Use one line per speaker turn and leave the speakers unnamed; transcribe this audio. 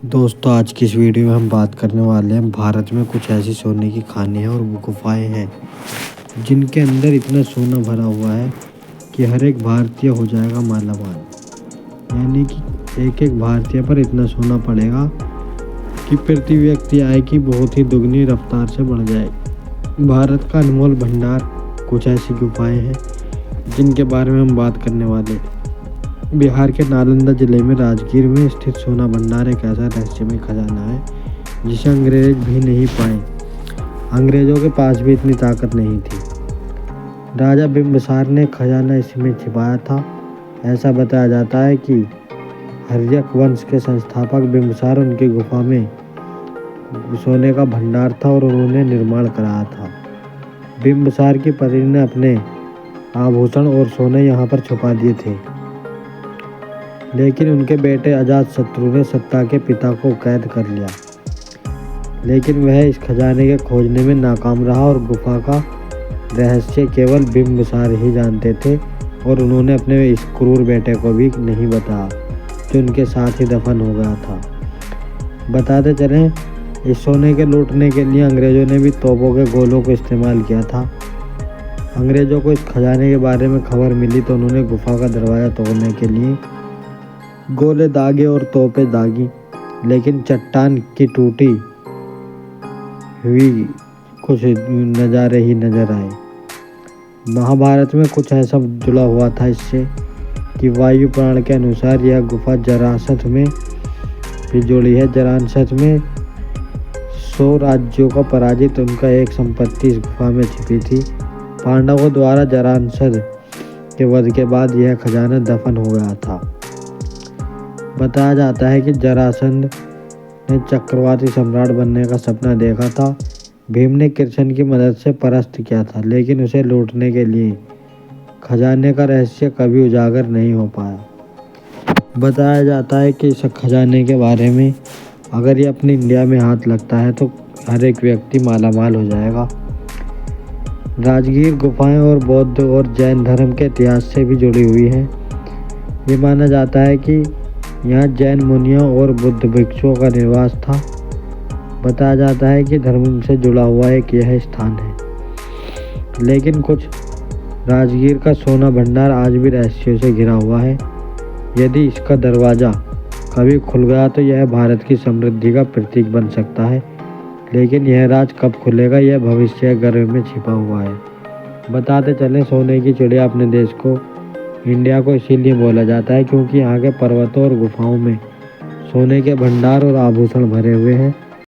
दोस्तों, आज की इस वीडियो में हम बात करने वाले हैं भारत में कुछ ऐसी सोने की खानें और गुफाएं हैं जिनके अंदर इतना सोना भरा हुआ है कि हर एक भारतीय हो जाएगा मालामाल। यानी कि एक एक भारतीय पर इतना सोना पड़ेगा कि प्रति व्यक्ति आय की बहुत ही दुगनी रफ्तार से बढ़ जाएगी। भारत का अनमोल भंडार कुछ ऐसी गुफाएं हैं जिनके बारे में हम बात करने वाले हैं। बिहार के नालंदा जिले में राजगीर में स्थित सोना भंडार एक ऐसा रहस्यमय खजाना है जिसे अंग्रेज भी नहीं पाए। अंग्रेजों के पास भी इतनी ताकत नहीं थी। राजा बिम्बिसार ने खजाना इसमें छिपाया था। ऐसा बताया जाता है कि हर्यक वंश के संस्थापक बिम्बिसार उनकी गुफा में सोने का भंडार था और उन्होंने निर्माण कराया था। बिम्बिसार की पत्नी ने अपने आभूषण और सोने यहाँ पर छुपा दिए थे, लेकिन उनके बेटे अजातशत्रु ने सत्ता के पिता को कैद कर लिया। लेकिन वह इस खजाने के खोजने में नाकाम रहा और गुफा का रहस्य केवल बिम्बिसार ही जानते थे और उन्होंने अपने इस क्रूर बेटे को भी नहीं बताया जो उनके साथ ही दफन हो गया था। बताते चलें, इस सोने के लूटने के लिए अंग्रेजों ने भी तोपों के गोलों को इस्तेमाल किया था। अंग्रेजों को इस खजाने के बारे में खबर मिली तो उन्होंने गुफा का दरवाज़ा तोड़ने के लिए गोले दागे और तोपें दागी, लेकिन चट्टान की टूटी हुई कुछ नज़ारे ही नजर आए। महाभारत में कुछ ऐसा जुड़ा हुआ था इससे कि वायु पुराण के अनुसार यह गुफा जरासंध में भी जुड़ी है। जरासंध में 100 राज्यों का पराजित उनका एक संपत्ति इस गुफा में छिपी थी। पांडवों द्वारा जरासंध के वध के बाद यह खजाना दफन हो गया था। बताया जाता है कि जरासंध ने चक्रवर्ती सम्राट बनने का सपना देखा था। भीम ने कृष्ण की मदद से परास्त किया था, लेकिन उसे लूटने के लिए खजाने का रहस्य कभी उजागर नहीं हो पाया। बताया जाता है कि इस खजाने के बारे में अगर ये अपने इंडिया में हाथ लगता है तो हर एक व्यक्ति मालामाल हो जाएगा। राजगीर गुफाएं और बौद्ध और जैन धर्म के इतिहास से भी जुड़ी हुई हैं। ये माना जाता है कि यहाँ जैन मुनियों और बुद्ध भिक्षुओं का निवास था। बताया जाता है कि धर्म से जुड़ा हुआ एक यह स्थान है। लेकिन कुछ राजगीर का सोना भंडार आज भी रहस्यों से घिरा हुआ है। यदि इसका दरवाज़ा कभी खुल गया तो यह भारत की समृद्धि का प्रतीक बन सकता है, लेकिन यह राज कब खुलेगा यह भविष्य गर्भ में छिपा हुआ है। बताते चलें, सोने की चिड़िया अपने देश को इंडिया को इसीलिए बोला जाता है क्योंकि यहाँ के पर्वतों और गुफाओं में सोने के भंडार और आभूषण भरे हुए हैं।